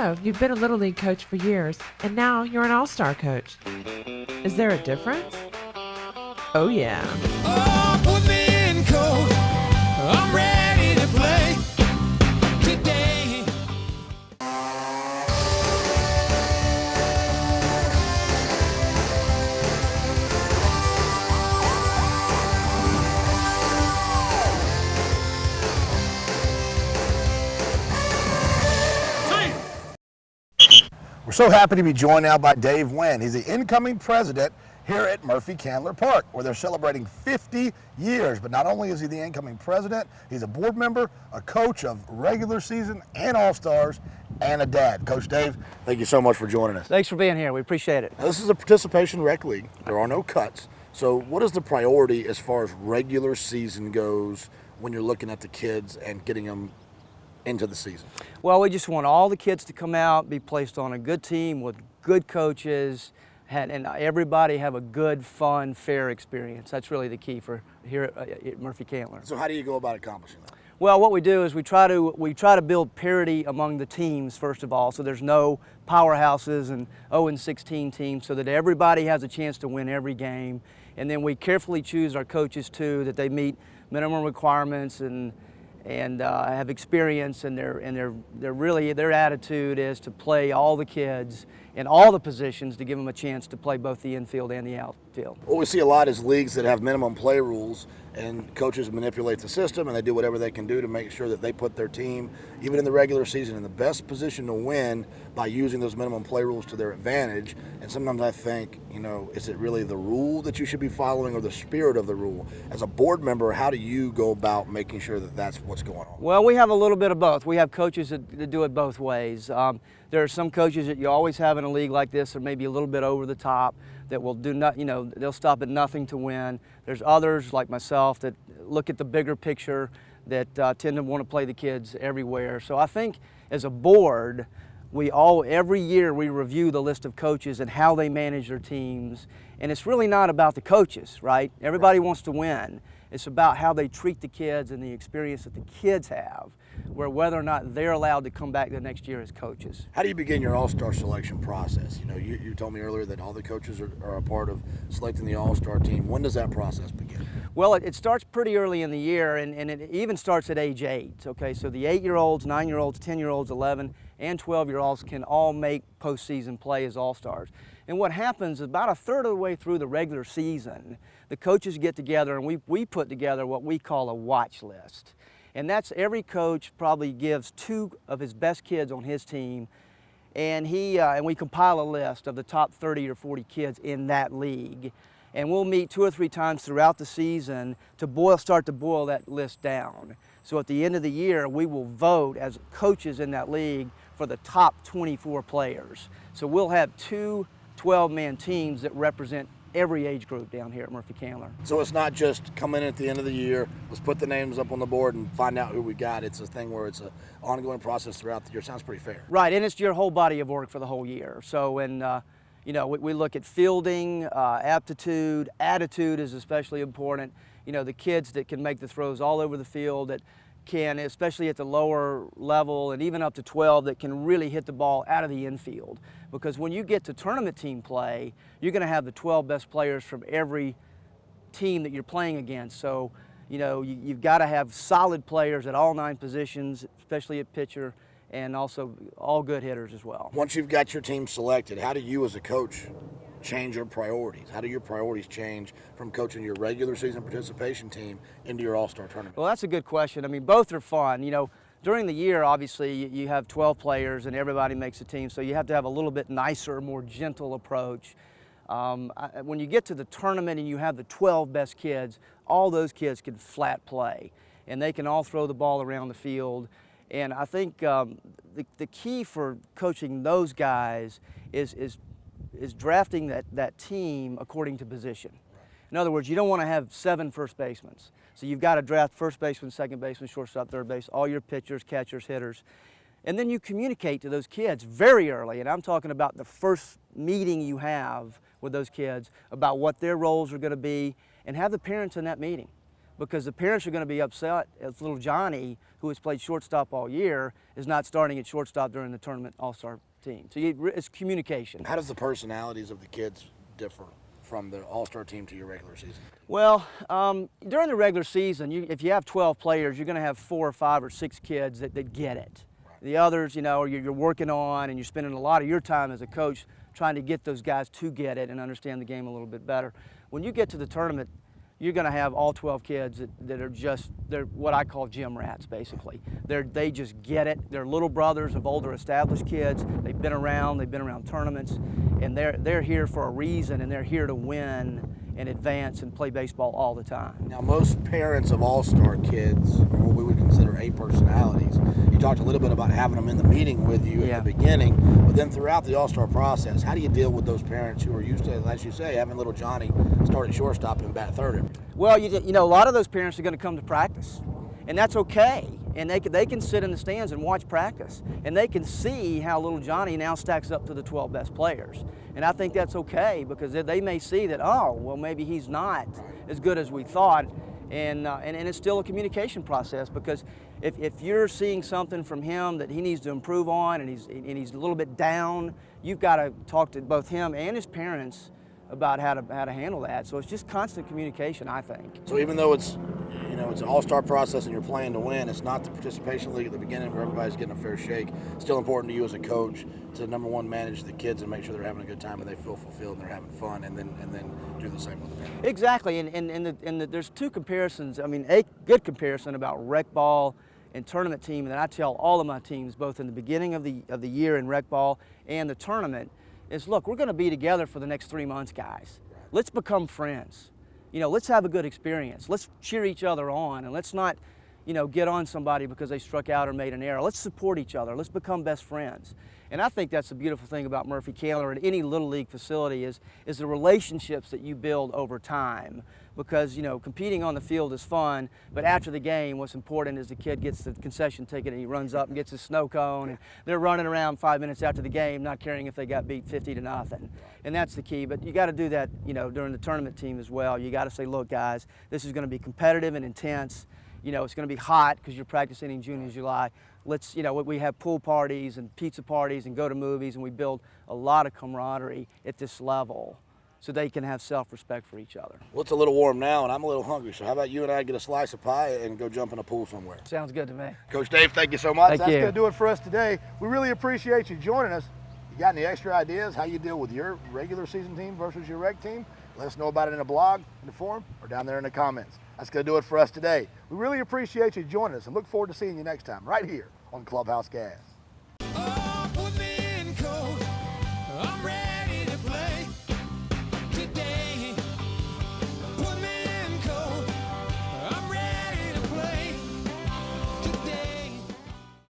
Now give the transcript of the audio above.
So, you've been a Little League coach for years, and now you're an all-star coach. Is there a difference? Oh, yeah. Oh, put me in cold. I'm ready to play today. We're so happy to be joined now by Dave Wynn. He's the incoming president here at Murphy Candler Park, where they're celebrating 50 years. But not only is he the incoming president, he's a board member, a coach of regular season and All-Stars, and a dad. Coach Dave, thank you so much for joining us. Thanks for being here. We appreciate it. Now, this is a participation rec league. There are no cuts. So what is the priority as far as regular season goes when you're looking at the kids and getting them into the season? Well, we just want all the kids to come out, be placed on a good team with good coaches, and everybody have a good, fun, fair experience. That's really the key for here at Murphy Candler. So how do you go about accomplishing that? Well, what we do is we try to build parity among the teams first of all, so there's no powerhouses and 0-16 teams, so that everybody has a chance to win every game. And then we carefully choose our coaches too, that they meet minimum requirements and have experience, and their attitude is to play all the kids in all the positions to give them a chance to play both the infield and the outfield. What we see a lot is leagues that have minimum play rules, and coaches manipulate the system, and they do whatever they can do to make sure that they put their team, even in the regular season, in the best position to win by using those minimum play rules to their advantage. And sometimes I think, is it really the rule that you should be following or the spirit of the rule? As a board member, how do you go about making sure that that's what's going on? Well, we have a little bit of both. We have coaches that do it both ways. There are some coaches that you always have in a league like this, or maybe a little bit over the top, that will do not, they'll stop at nothing to win. There's others like myself that look at the bigger picture, that tend to want to play the kids everywhere. So I think as a board, every year we review the list of coaches and how they manage their teams. And it's really not about the coaches, right? Everybody wants to win. It's about how they treat the kids and the experience that the kids have, whether or not they're allowed to come back the next year as coaches. How do you begin your All-Star selection process? You told me earlier that all the coaches are a part of selecting the All-Star team. When does that process begin? Well, it starts pretty early in the year, and it even starts at age 8. Okay, so the 8-year-olds, 9-year-olds, 10-year-olds, 11, and 12-year-olds can all make postseason play as All-Stars. And what happens is about a third of the way through the regular season, the coaches get together and we put together what we call a watch list. And that's every coach probably gives 2 of his best kids on his team, and we compile a list of the top 30 or 40 kids in that league. And we'll meet 2 or 3 times throughout the season to start to boil that list down. So at the end of the year, we will vote as coaches in that league for the top 24 players. So we'll have 2 12-man teams that represent every age group down here at Murphy Candler. So it's not just come in at the end of the year, let's put the names up on the board and find out who we got. It's a thing where it's an ongoing process throughout the year. Sounds pretty fair. Right, and it's your whole body of work for the whole year. So we look at fielding, aptitude, attitude is especially important. The kids that can make the throws all over the field, that can, especially at the lower level and even up to 12, that can really hit the ball out of the infield. Because when you get to tournament team play, you're going to have the 12 best players from every team that you're playing against. So, you've got to have solid players at all 9 positions, especially at pitcher, and also all good hitters as well. Once you've got your team selected, how do you as a coach change your priorities? How do your priorities change from coaching your regular season participation team into your All-Star tournament? Well, that's a good question. I mean, both are fun. During the year, obviously, you have 12 players and everybody makes a team, so you have to have a little bit nicer, more gentle approach. When you get to the tournament and you have the 12 best kids, all those kids can flat play, and they can all throw the ball around the field. And I think the key for coaching those guys is drafting that team according to position. In other words, you don't want to have 7 first basemen. So you've got to draft first baseman, second baseman, shortstop, third base, all your pitchers, catchers, hitters. And then you communicate to those kids very early, and I'm talking about the first meeting you have with those kids about what their roles are going to be, and have the parents in that meeting. because the parents are going to be upset if little Johnny, who has played shortstop all year, is not starting at shortstop during the tournament all-star team. So it's communication. How does the personalities of the kids differ from the all-star team to your regular season? Well, during the regular season, if you have 12 players, you're going to have 4 or 5 or 6 kids that get it. The others, you know, you're working on, and you're spending a lot of your time as a coach trying to get those guys to get it and understand the game a little bit better. When you get to the tournament, you're going to have all 12 kids that are they're what I call gym rats, basically. They just get it. They're little brothers of older established kids. They've been around tournaments, and they're here for a reason, and they're here to win and advance and play baseball all the time. Now, most parents of all-star kids are what we would consider A personalities. You talked a little bit about having them in the meeting with you at the beginning, but then throughout the all-star process, how do you deal with those parents who are used to, as you say, having little Johnny start at shortstop and bat third every day? Well, you know, a lot of those parents are going to come to practice, and that's okay. And they can sit in the stands and watch practice, and they can see how little Johnny now stacks up to the 12 best players. And I think that's okay, because they may see that, oh, well, maybe he's not as good as we thought. And it's still a communication process, because if you're seeing something from him that he needs to improve on, and he's a little bit down, you've got to talk to both him and his parents about how to handle that. So it's just constant communication, I think. So even though it's an all-star process and you're playing to win, it's not the participation league at the beginning where everybody's getting a fair shake. It's still important to you as a coach to, number one, manage the kids and make sure they're having a good time and they feel fulfilled and they're having fun, and then do the same with the parents. Exactly, and there's 2 comparisons. I mean, a good comparison about rec ball and tournament team that I tell all of my teams, both in the beginning of the year in rec ball and the tournament, is, look, we're going to be together for the next 3 months, guys. Let's become friends. You know, let's have a good experience. Let's cheer each other on, and let's not, get on somebody because they struck out or made an error. Let's support each other. Let's become best friends. And I think that's the beautiful thing about Murphy Candler at any Little League facility is the relationships that you build over time. Because, competing on the field is fun, but after the game, what's important is the kid gets the concession ticket and he runs up and gets his snow cone, and they're running around 5 minutes after the game, not caring if they got beat 50-0. And that's the key. But you got to do that, during the tournament team as well. You got to say, look, guys, this is going to be competitive and intense. It's going to be hot because you're practicing in June and July. Let's, we have pool parties and pizza parties and go to movies, and we build a lot of camaraderie at this level so they can have self-respect for each other. Well, it's a little warm now, and I'm a little hungry, so how about you and I get a slice of pie and go jump in a pool somewhere? Sounds good to me. Coach Dave, thank you so much. Thank That's you. going to do it for us today. We really appreciate you joining us. You got any extra ideas how you deal with your regular season team versus your rec team? Let us know about it in a blog, in the forum, or down there in the comments. That's going to do it for us today. We really appreciate you joining us and look forward to seeing you next time right here on Clubhouse Gas.